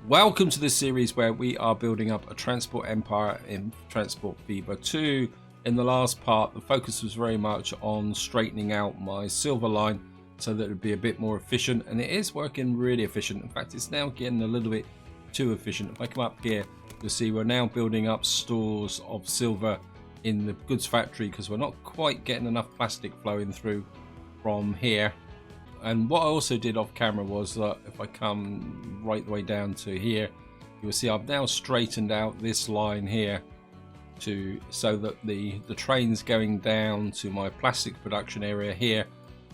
Welcome to this series where we are building up a transport empire in Transport Fever 2. In the last part, the focus was very much on straightening out my silver line so that it would be a bit more efficient, and it is working really efficient. In fact, it's now getting a little bit too efficient. If I come up here, you'll see we're now building up stores of silver in the goods factory because we're not quite getting enough plastic flowing through from here. And what I also did off camera was that if I come right the way down to here, you will see I've now straightened out this line here so that the trains going down to my plastic production area here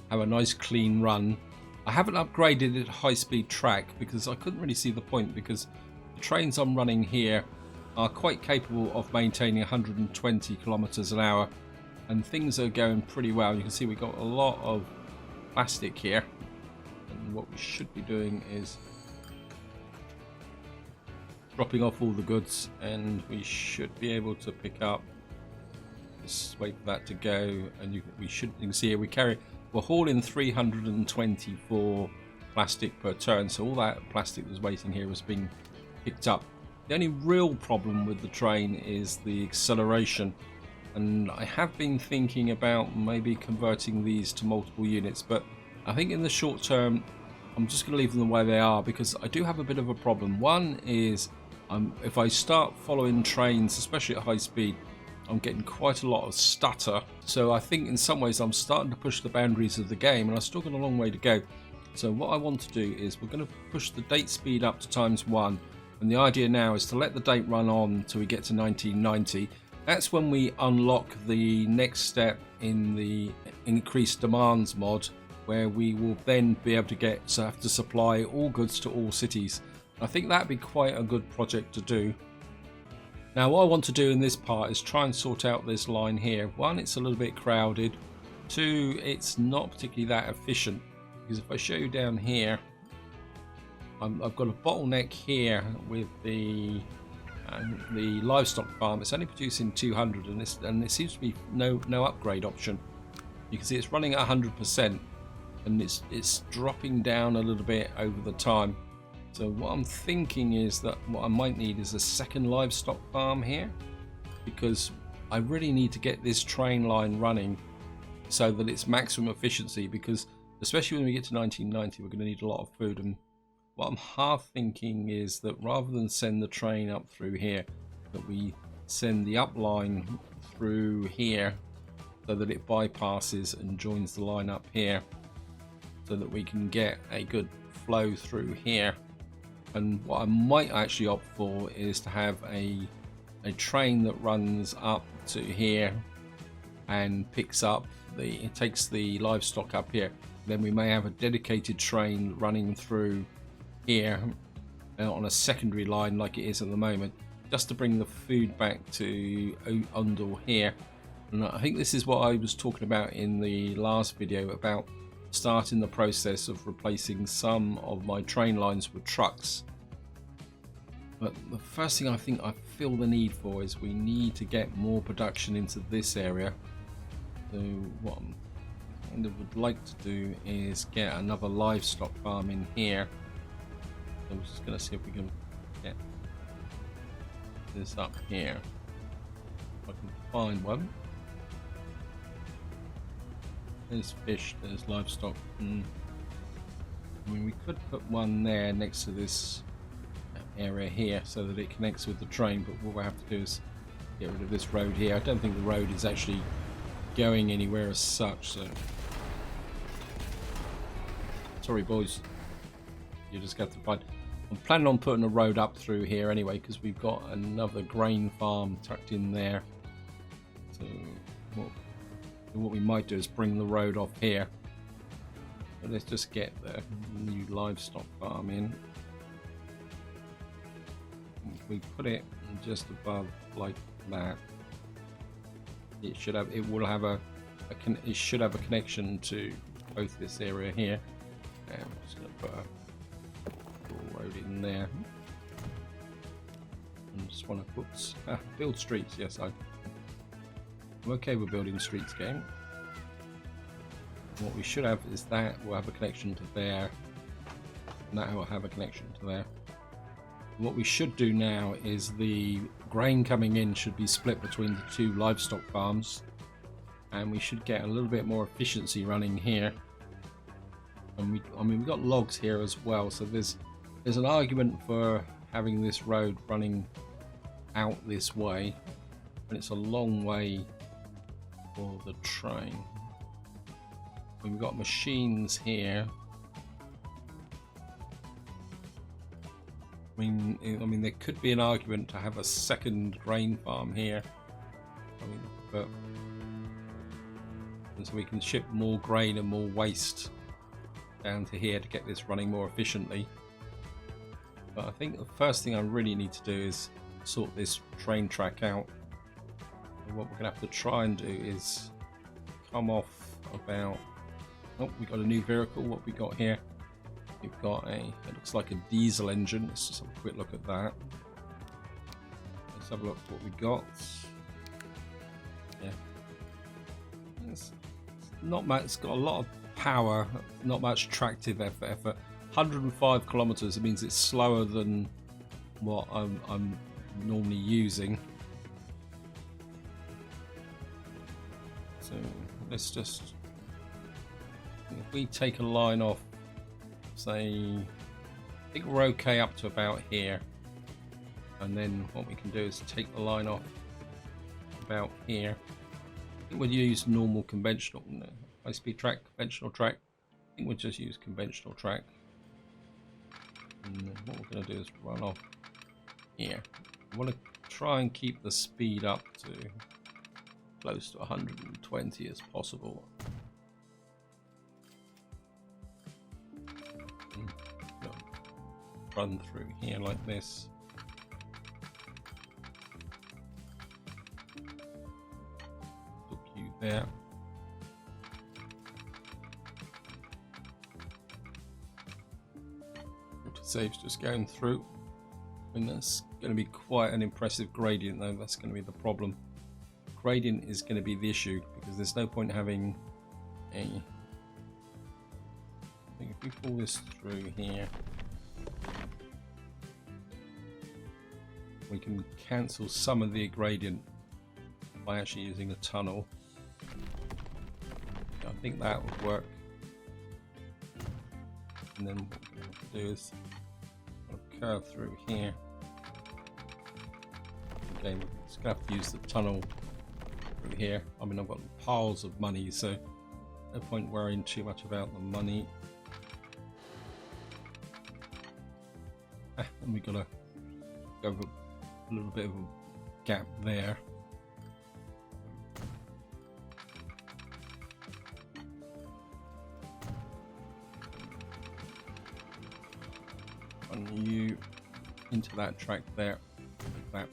have a nice clean run. I haven't upgraded it to high-speed track because I couldn't really see the point, because the trains I'm running here are quite capable of maintaining 120 kilometers an hour, and things are going pretty well. You can see we've got a lot of plastic here, and what we should be doing is dropping off all the goods, and we should be able to pick up. Just wait for that to go, and you can see here we're hauling 324 plastic per turn, so all that plastic that's waiting here was being picked up. The only real problem with the train is the acceleration, and I have been thinking about maybe converting these to multiple units, but I think in the short term I'm just going to leave them the way they are, because I do have a bit of a problem. One is if I start following trains, especially at high speed, I'm getting quite a lot of stutter. So I think in some ways I'm starting to push the boundaries of the game, and I've still got a long way to go. So what I want to do is we're going to push the date speed up to ×1, and the idea now is to let the date run on till we get to 1990. That's when we unlock the next step in the increased demands mod, where we will then be able to have to supply all goods to all cities. I think that'd be quite a good project to do. Now what I want to do in this part is try and sort out this line here. One, it's a little bit crowded. Two, it's not particularly that efficient, because if I show you down here, I've got a bottleneck here with the livestock farm. It's only producing 200, and there seems to be no upgrade option. You can see it's running at 100%, and it's dropping down a little bit over the time. So what I'm thinking is that what I might need is a second livestock farm here, because I really need to get this train line running so that it's maximum efficiency, because especially when we get to 1990 we're going to need a lot of food. And what I'm half thinking is that rather than send the train up through here, that we send the up line through here so that it bypasses and joins the line up here, so that we can get a good flow through here. And what I might actually opt for is to have a train that runs up to here and takes the livestock up here. Then we may have a dedicated train running through here on a secondary line like it is at the moment, just to bring the food back to Undor here. And I think this is what I was talking about in the last video, about starting the process of replacing some of my train lines with trucks. But the first thing I think I feel the need for is we need to get more production into this area. So what I kind of would like to do is get another livestock farm in here. So I'm just going to see if we can get this up here, if I can find one. There's fish, there's livestock. I mean, we could put one there next to this area here so that it connects with the train, but what we'll have to do is get rid of this road here. I don't think the road is actually going anywhere as such, so sorry boys, you just got to find. I'm planning on putting a road up through here anyway, because we've got another grain farm tucked in there. So what we might do is bring the road off here. But let's just get the new livestock farm in. If we put it just above like that, it should have a connection to both this area here. And I'm just going to put a road in there. And just want to build streets. Yes, I'm okay with building streets game. What we should have is that we'll have a connection to there, and that will have a connection to there. What we should do now is the grain coming in should be split between the two livestock farms, and we should get a little bit more efficiency running here. And we've got logs here as well, so there's an argument for having this road running out this way, and it's a long way for the train. We've got machines here. I mean, there could be an argument to have a second grain farm here. But and so we can ship more grain and more waste down to here to get this running more efficiently. But I think the first thing I really need to do is sort this train track out. And what we're gonna have to try and do is come off about. Oh, we got a new vehicle. What we got here? We've got it looks like a diesel engine. Let's just have a quick look at that. Let's have a look at what we got. Yeah, it's not much. It's got a lot of power, not much tractive effort. 105 kilometers. It means it's slower than what I'm normally using. So let's just, if we take a line off, say, I think we're okay up to about here, and then what we can do is take the line off about here. I think we'll use normal conventional high-speed track, conventional track. I think we'll just use conventional track, and then what we're going to do is run off here. I want to try and keep the speed up to close to 120 as possible. Run through here like this. Hook you there. Saves just going through. And that's going to be quite an impressive gradient, though. That's going to be the problem. Gradient is going to be the issue, because there's no point having a. I think if we pull this through here, we can cancel some of the gradient by actually using a tunnel. I think that would work. And then what we're going to do is curve through here. Okay, we're just going to have to use the tunnel through here. I mean, I've got piles of money, so no point worrying too much about the money. And we've got to go over a little bit of a gap there. Run you into that track there, like that.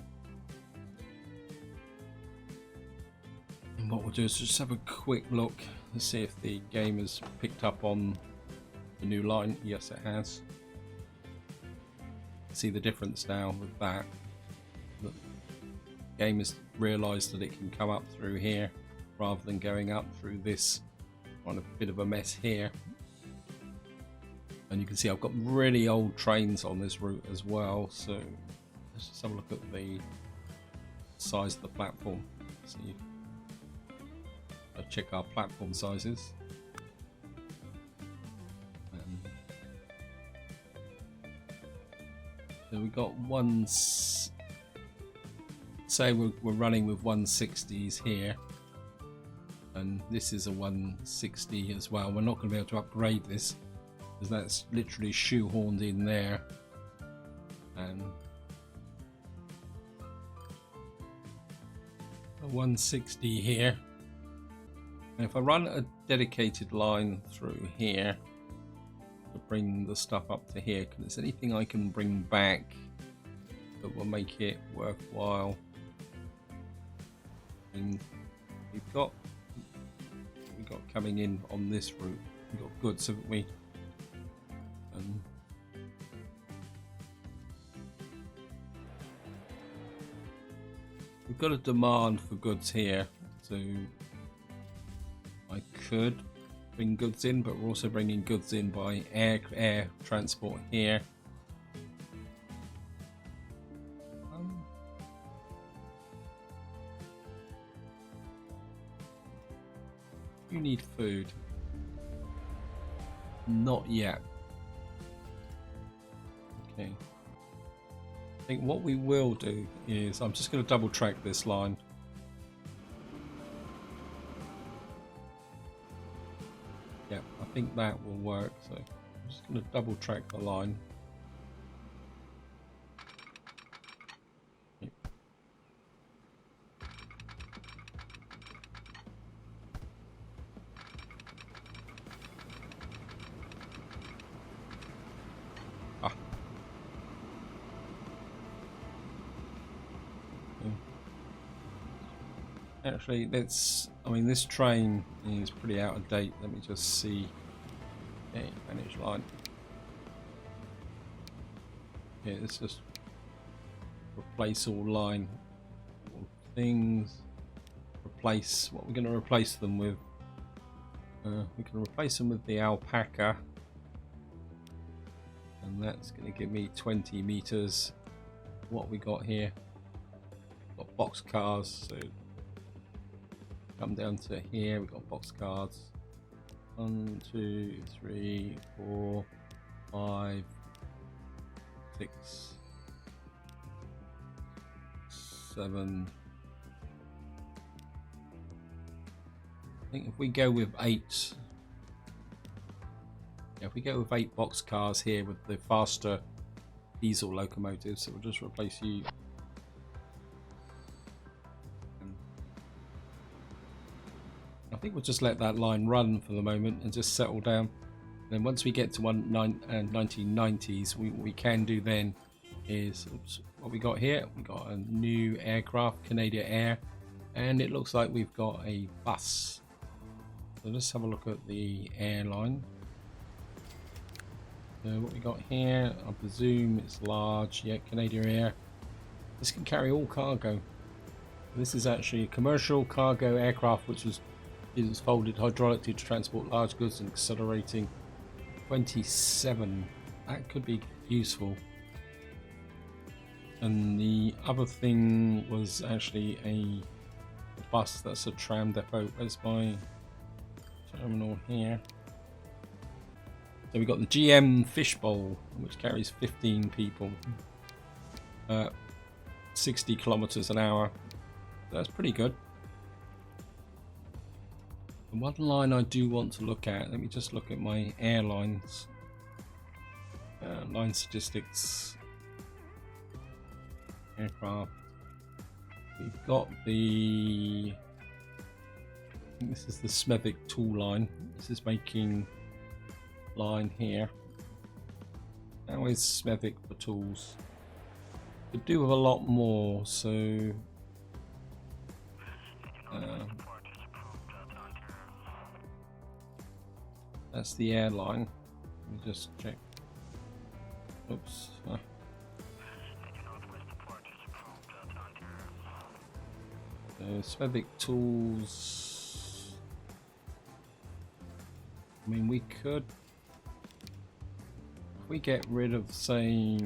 And what we'll do is just have a quick look and see if the game has picked up on the new line. Yes, it has. See the difference now with that. The game has realised that it can come up through here rather than going up through this kind of bit of a mess here. And you can see I've got really old trains on this route as well, so let's just have a look at the size of the platform. See, I'll check our platform sizes. So we've got say we're running with 160s here, and this is a 160 as well. We're not going to be able to upgrade this because that's literally shoehorned in there. And a 160 here. And if I run a dedicated line through here to bring the stuff up to here, because there's anything I can bring back that will make it worthwhile. And we've got coming in on this route, we've got goods, haven't we? And we've got a demand for goods here, so I could bring goods in, but we're also bringing goods in by air transport here. You need food. Not yet. Okay. I think what we will do is I'm just going to double track this line. Yeah, I think that will work. So I'm just going to double track the line. Actually, this train is pretty out of date. Let me just see. Okay, manage line. Okay, let's just replace all line, all things. Replace what we're going to replace them with. We can replace them with the alpaca, and that's going to give me 20 meters. What we got here? Got box cars. So come down to here. We've got box cars. 1, 2, 3, 4, 5, 6, 7. I think if we go with 8, if we go with 8 box cars here with the faster diesel locomotives, so we'll just replace you. I think we'll just let that line run for the moment and just settle down. And then once we get to 1990s, we can do then is what we got here. We got a new aircraft, Canadian Air, and it looks like we've got a bus. So let's have a look at the airline. So what we got here, I presume it's large. Yeah, Canadian Air. This can carry all cargo. This is actually a commercial cargo aircraft, which is folded hydraulically to transport large goods and accelerating 27. That could be useful. And the other thing was actually a bus. That's a tram depot. Where's my terminal here? So we got the GM Fishbowl, which carries 15 people, 60 kilometers an hour. That's pretty good. And one line I do want to look at, let me just look at my airlines. Line statistics. Aircraft. We've got the... I think this is the Smethwick tool line. This is making line here. How is Smethwick for tools? Could do with a lot more, so... that's the airline. Let me just check. Oops. Smethwick tools. I mean, we could. If we get rid of, say,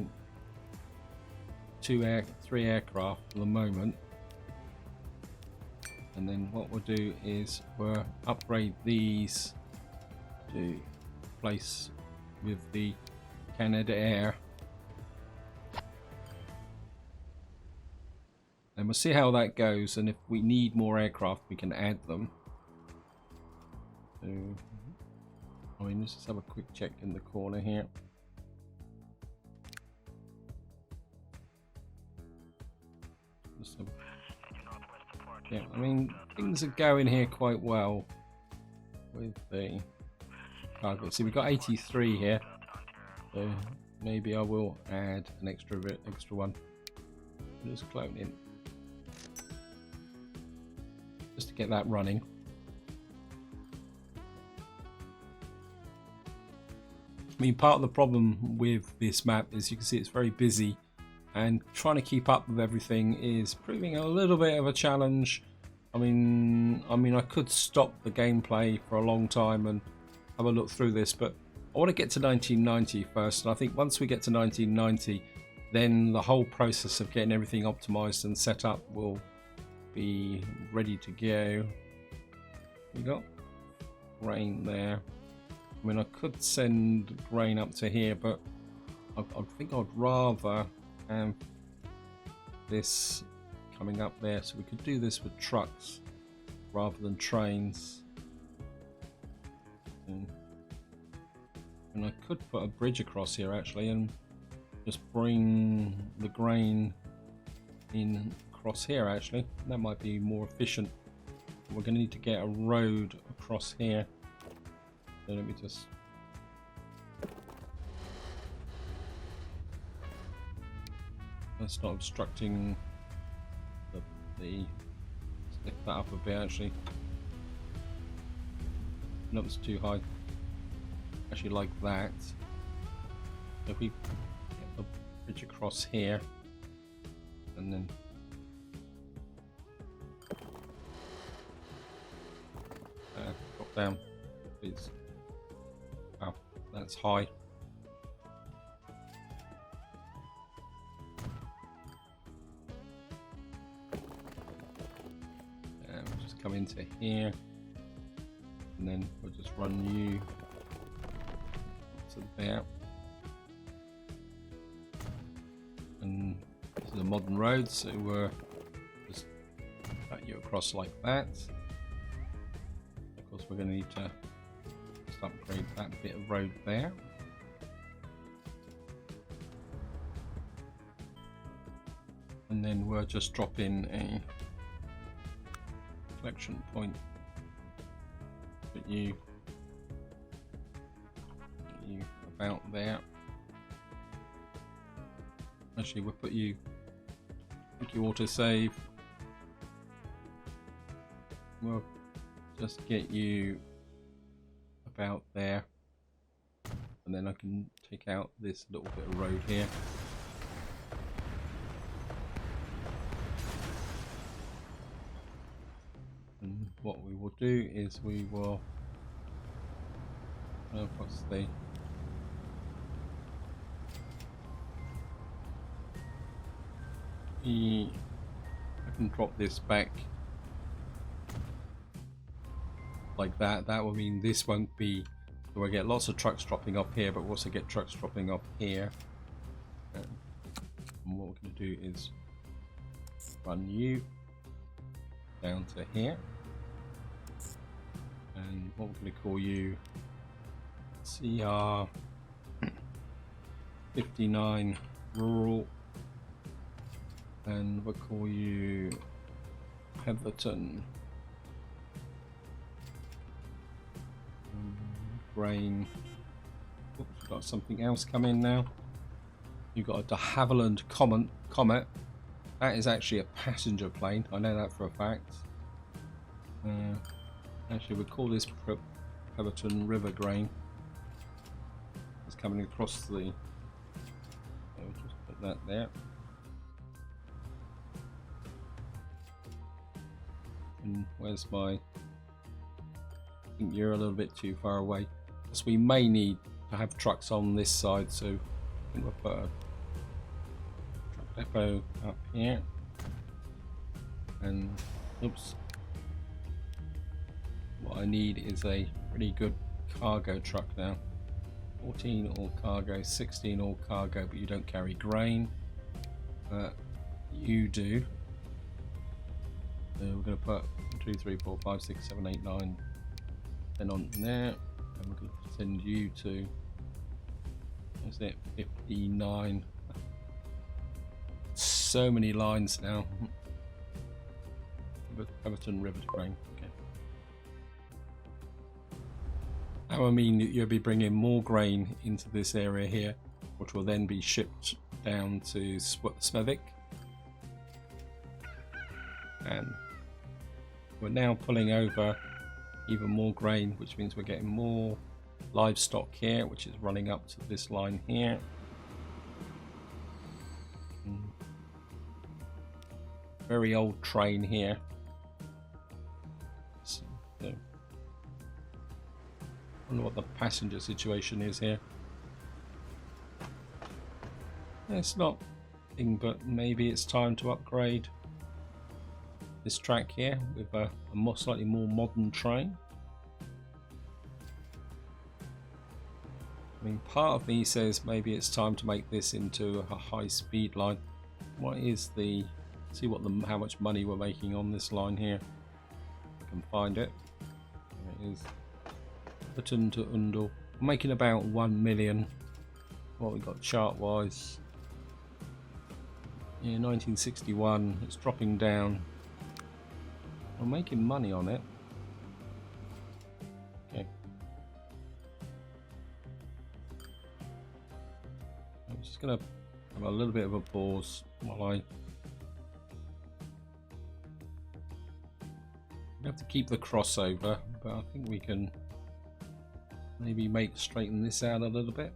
3 aircraft for the moment, and then what we'll do is we'll upgrade these to place with the Canada Air, and we'll see how that goes, and if we need more aircraft we can add them. So I mean, let's just have a quick check in the corner here. Yeah, I mean, things are going here quite well with the cargo. See, we've got 83 here, so maybe I will add an extra one. Just clone in, just to get that running. I mean, part of the problem with this map is you can see it's very busy, and trying to keep up with everything is proving a little bit of a challenge. I mean, I could stop the gameplay for a long time and have a look through this, but I want to get to 1990 first, and I think once we get to 1990, then the whole process of getting everything optimized and set up will be ready to go. We got grain there. I mean, I could send grain up to here, but I think I'd rather have this coming up there, so we could do this with trucks rather than trains. And I could put a bridge across here actually and just bring the grain in across here actually. That might be more efficient. We're going to need to get a road across here. So let me just... That's not obstructing the stick that up a bit actually. No, it's too high. Actually like that. If we get the bridge across here and then drop down, please. Wow, that's high. And we'll just come into here and then we'll just run you to there. And this is a modern road, so we're just cut you across like that. Of course, we're going to need to just upgrade that bit of road there. And then we'll just drop in a collection point. Put you about there. Actually, we'll put you, make you autosave. We'll just get you about there, and then I can take out this little bit of road here. And what we will do is we will what's the I can drop this back like that. That will mean this won't be, so we'll get lots of trucks dropping off here, but we'll also get trucks dropping off here. And what we're going to do is run you down to here, and what we're going to call you CR 59 rural, and we'll call you Heatherton grain. Oops, we've got something else come in now. You've got a de Havilland Comet. That is actually a passenger plane. I know that for a fact. Actually, we'll call this Heatherton River grain. It's coming across the... So we'll just put that there. And where's my... I think you're a little bit too far away. So we may need to have trucks on this side, so I think we'll put a truck depot up here. And oops. What I need is a pretty good cargo truck now. 14 all cargo, 16 all cargo, but you don't carry grain. You do. So we're going to put 2, 3, 4, 5, 6, 7, 8, 9, 10 on there, and we're going to send you to, what's it, 59. So many lines now. Everton River to grain. Okay. That will mean that you'll be bringing more grain into this area here, which will then be shipped down to Smethwick. And we're now pulling over even more grain, which means we're getting more livestock here, which is running up to this line here. Very old train here. So, I wonder what the passenger situation is here. It's not thing, but maybe it's time to upgrade this track here with a slightly more modern train. I mean, part of me says maybe it's time to make this into a high-speed line. What is the... see what how much money we're making on this line here. I can find it. There it is. Button to Undle. We're making about 1 million. What we got chart-wise. Yeah, 1961. It's dropping down. We're making money on it. Okay. I'm just gonna have a little bit of a pause while I have to keep the crossover, but I think we can maybe straighten this out a little bit.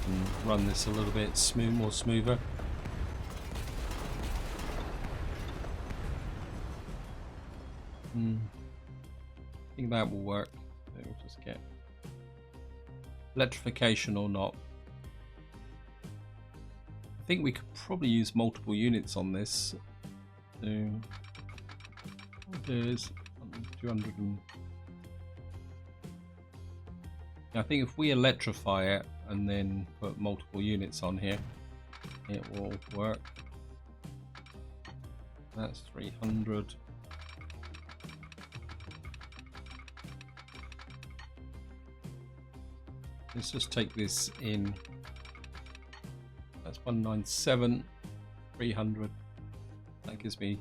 And run this a little bit more smoother. I think that will work. We'll just get electrification or not. I think we could probably use multiple units on this. So there's 200 and... I think if we electrify it and then put multiple units on here, it will work. That's 300. Let's just take this in. That's 197, 300. That gives me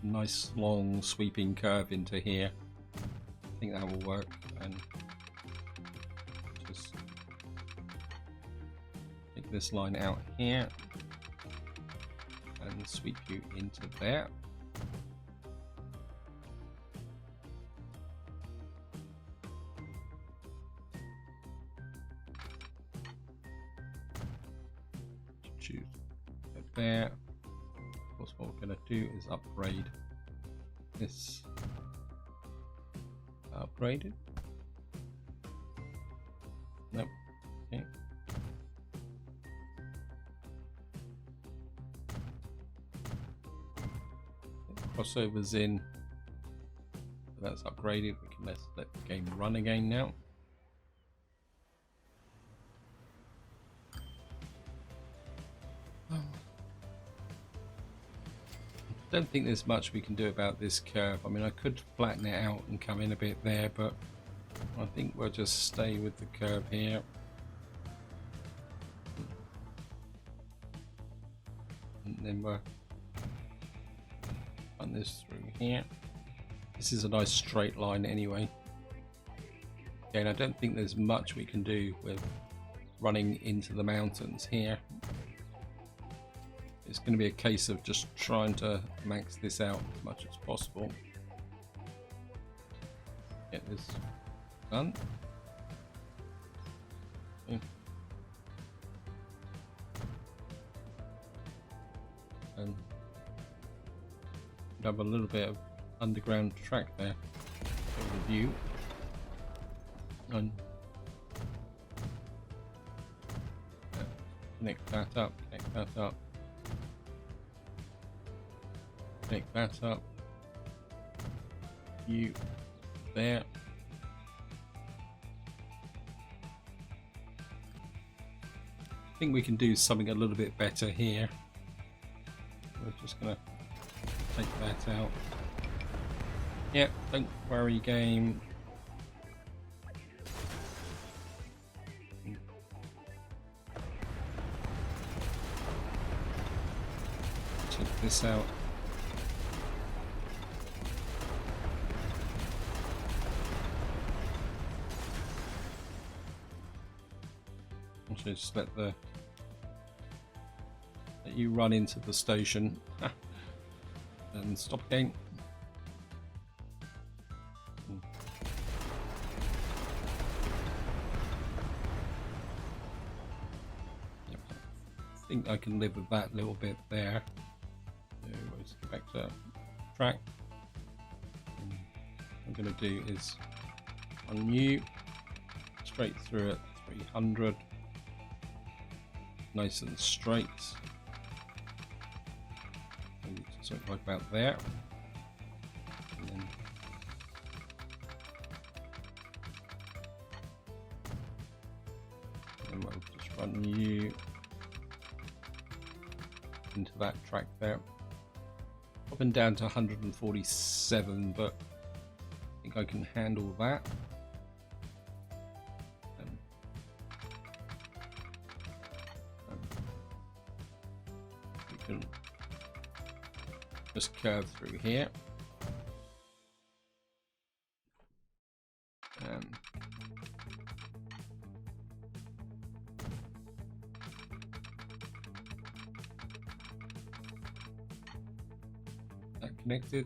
a nice long sweeping curve into here. I think that will work. And just take this line out here and sweep you into there. Choose it there. Of course, what we're going to do is upgrade this. Upgrade it. Nope. Okay. Crossovers in. So that's upgraded. We can let the game run again now. I don't think there's much we can do about this curve. I mean, I could flatten it out and come in a bit there, but I think we'll just stay with the curve here. And then we'll run this through here. This is a nice straight line anyway. Again, I don't think there's much we can do with running into the mountains here. It's going to be a case of just trying to max this out as much as possible. Get this done. Okay. And have a little bit of underground track there. The view. And connect that up. Connect that up. Connect that up. You there. I think we can do something a little bit better here. We're just gonna take that out. Yep, don't worry, game. Take this out. Just let you run into the station and stop again. Yep. I think I can live with that little bit there. So let's go back to track. And what I'm going to do is on you straight through at 300. nice and straight. Maybe something like about there. And then we'll just run you into that track there. Up and down to 147, but I think I can handle that. We can just curve through here. That connected.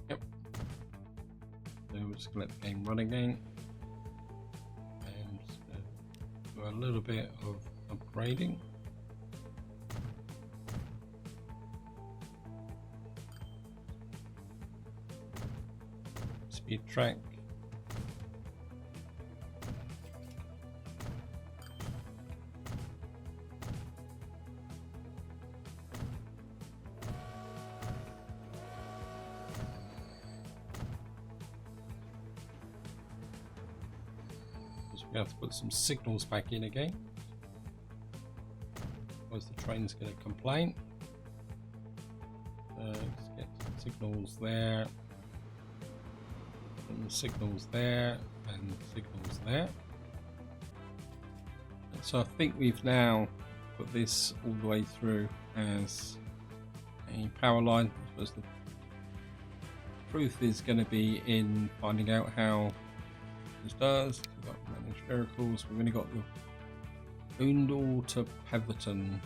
Yep. So we're just gonna let the game run again. And just do a little bit of upgrading. Speed track. We have to put some signals back in again, otherwise the train's going to complain. Let's get signals there, and signals there, and signals there. And so I think we've now put this all the way through as a power line. I suppose the proof is going to be in finding out how this does. We've got managed vehicles. We've only got the Oundle to Petherton.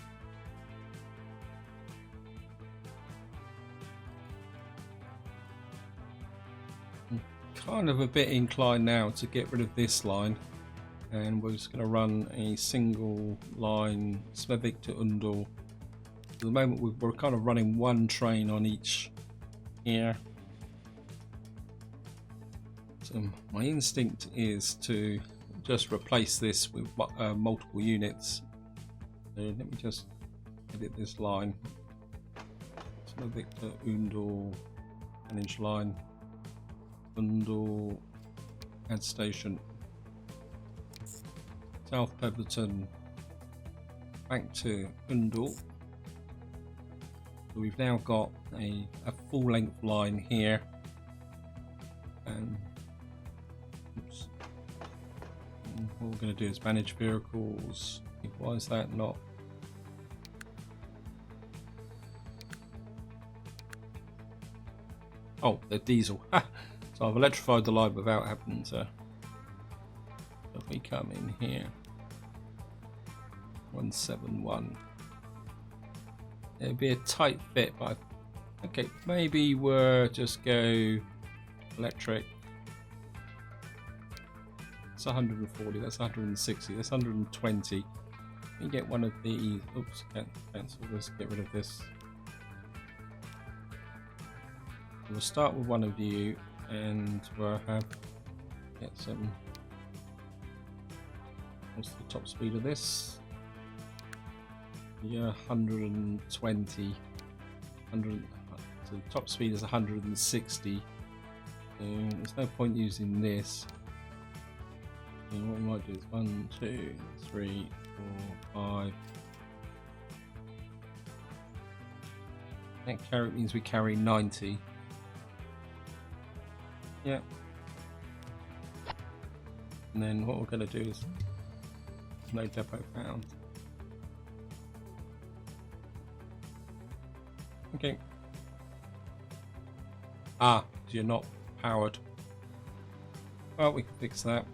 I'm kind of a bit inclined now to get rid of this line, and we're just going to run a single line Smethwick to Oundle. At the moment we're kind of running one train on each here. So my instinct is to just replace this with multiple units. So let me just edit this line. Smethwick to Oundle, manage line, Oundle, add station, South Petherton, back to Oundle. So we've now got a full length line here. And what we're going to do is manage vehicles. Why is that not? Oh, they're diesel. So I've electrified the line without having to. If we come in here, 171. It'd be a tight fit, but okay, maybe we'll just go electric. That's 140, that's 160, that's 120. Let me get one of these. Oops, cancel this, get rid of this. We'll start with one of you, and we'll get some. What's the top speed of this? Yeah, 120. 100. So the top speed is 160. So there's no point using this. And what we might do is 1, 2, 3, 4, 5. That carry means we carry 90. Yeah. And then what we're going to do is no depot found. Okay. Ah, you're not powered. Well, we can fix that.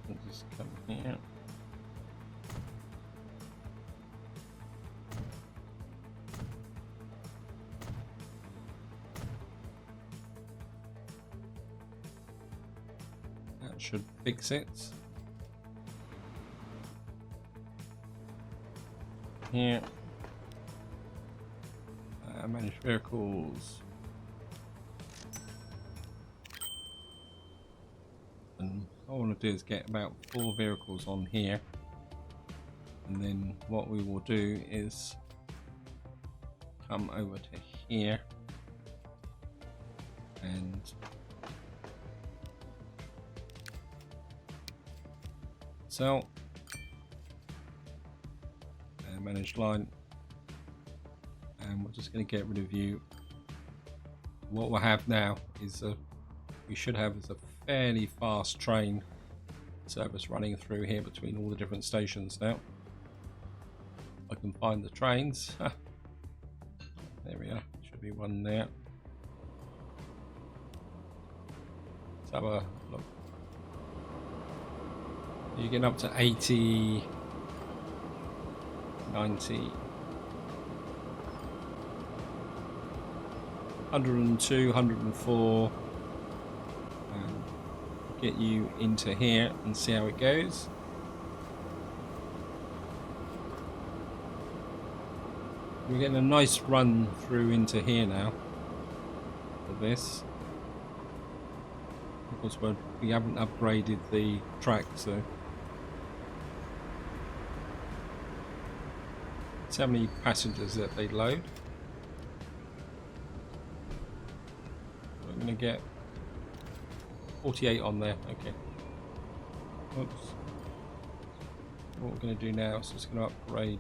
We'll just come here. That should fix it. Here. Manage vehicles. And what I want to do is get about 4 vehicles on here, and then what we will do is come over to here and sell and manage line, and we're just going to get rid of you. What we'll have now is we should have is a fairly fast train service running through here between all the different stations now. I can find the trains. There we are, should be one there. Let's have a look. You're getting up to 80, 90, 102, 104, and get you into here and see how it goes. We're getting a nice run through into here now for this. Of course, we haven't upgraded the track, so let's see how many passengers that they load. We're going to get 48 on there. Okay. Oops. What we're going to do now is just going to upgrade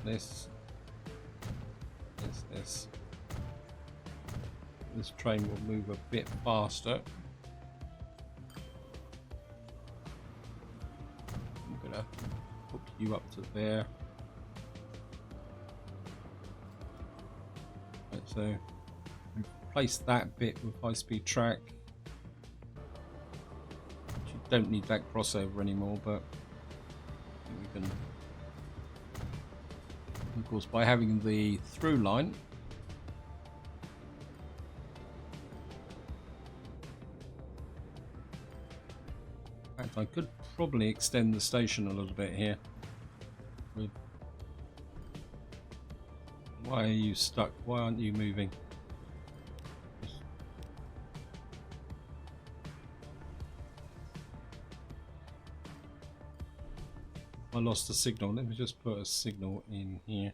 this. This train will move a bit faster. I'm gonna hook you up to there. Right, so replace that bit with high-speed track. You don't need that crossover anymore, but we can. Of course, by having the through line, in fact, I could probably extend the station a little bit here. Why are you stuck? Why aren't you moving? I lost the signal. Let me just put a signal in here.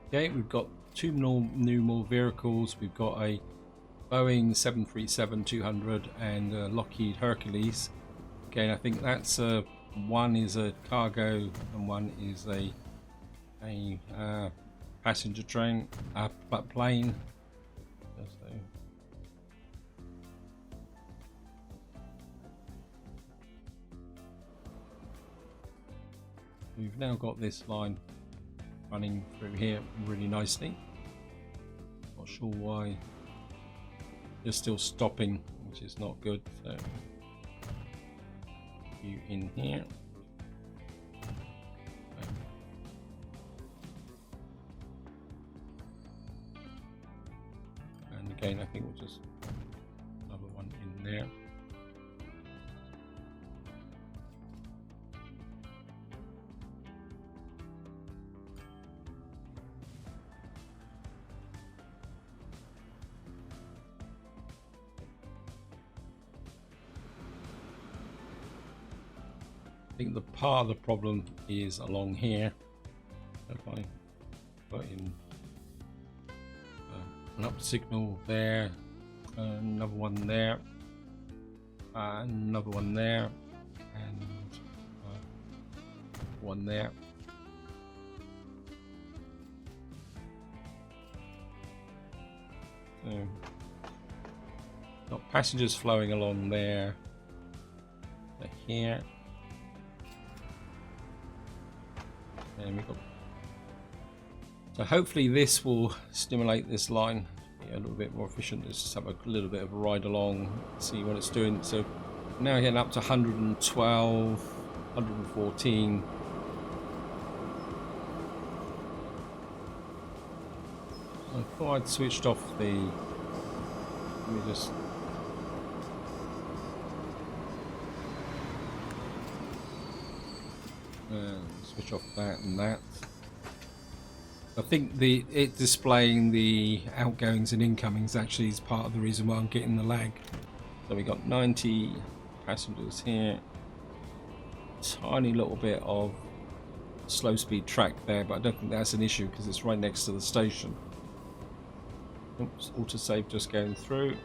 Okay, we've got two more vehicles. We've got a Boeing 737-200 and a Lockheed Hercules. Okay, I think that's one is a cargo and one is a passenger train, plane. So, we've now got this line running through here really nicely. Not sure why they're still stopping, which is not good. So you in here. And again, I think we'll just another one in there. I think the part of the problem is along here. If I put in an up signal there, another one there, another one there, and one there. So, got passengers flowing along there, here. And we got, so hopefully this will stimulate this line to be a little bit more efficient. Let's just have a little bit of a ride along, see what it's doing. So now getting up to 112, 114. I thought I'd switched off the, let me just, And switch off that and that. I think it displaying the outgoings and incomings actually is part of the reason why I'm getting the lag. So we got 90 passengers here. Tiny little bit of slow speed track there, but I don't think that's an issue because it's right next to the station. Oops, autosave just going through.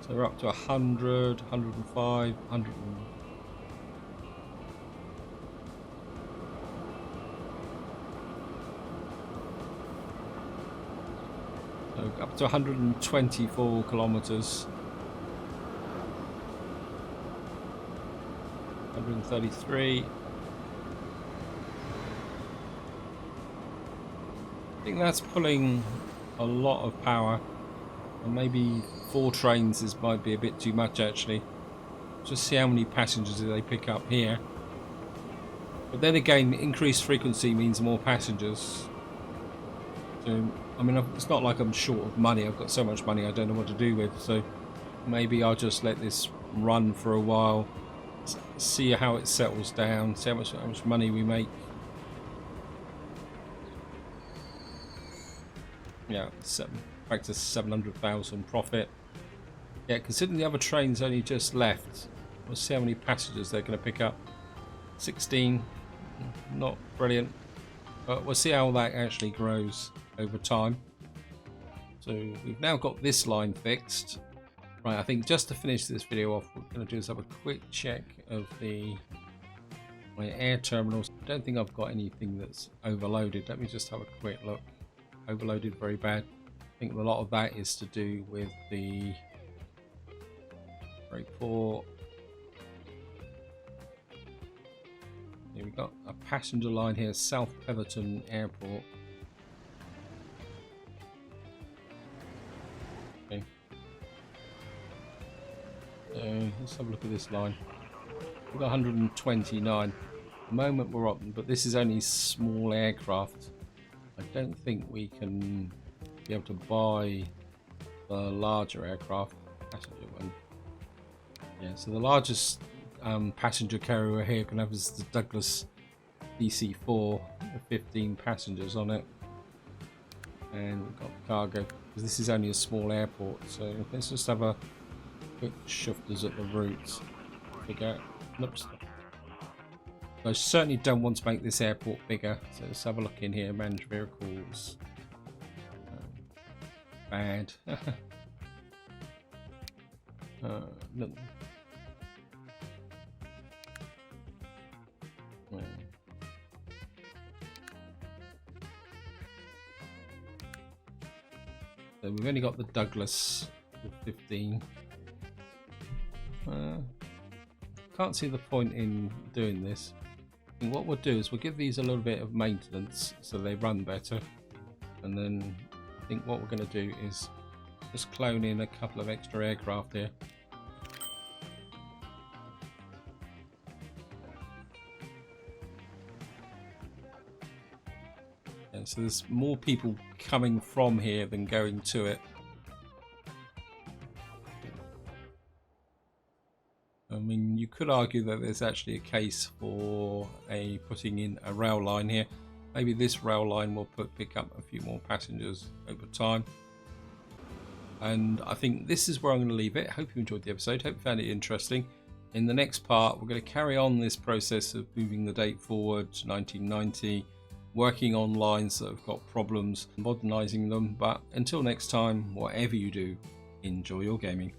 So we're up to 100, 105, 100. So up to 124 kilometers. 133. I think that's pulling a lot of power, and maybe 4 trains might be a bit too much actually. Just see how many passengers they pick up here. But then again, increased frequency means more passengers. So I mean, it's not like I'm short of money. I've got so much money I don't know what to do with. So maybe I'll just let this run for a while, see how it settles down, see how much money we make. Yeah, back to 700,000 profit. Yeah, considering the other trains only just left, we'll see how many passengers they're going to pick up. 16, not brilliant, but we'll see how that actually grows over time. So we've now got this line fixed. Right, I think just to finish this video off, what we're going to do is have a quick check of my air terminals. I don't think I've got anything that's overloaded. Let me just have a quick look. Overloaded very bad. I think a lot of that is to do with the very poor. Here we got a passenger line here, South Petherton Airport. Okay. So let's have a look at this line. We've got 129. At the moment we're up, but this is only small aircraft. I don't think we can be able to buy the larger aircraft, passenger one. Yeah, so the largest passenger carrier here can have is the Douglas DC-4 with 15 passengers on it. And we've got cargo, because this is only a small airport. So let's just have a quick shifters at the route. Figure out. Oops. I certainly don't want to make this airport bigger, so let's have a look in here. Managed vehicles, bad. No. So we've only got the Douglas with 15. Can't see the point in doing this. And what we'll do is we'll give these a little bit of maintenance so they run better, and then I think what we're going to do is just clone in a couple of extra aircraft here. And so there's more people coming from here than going to it. I mean, you could argue that there's actually a case for putting in a rail line here. Maybe this rail line will pick up a few more passengers over time. And I think this is where I'm going to leave it. Hope you enjoyed the episode. Hope you found it interesting. In the next part, we're going to carry on this process of moving the date forward to 1990, working on lines that have got problems, modernising them. But until next time, whatever you do, enjoy your gaming.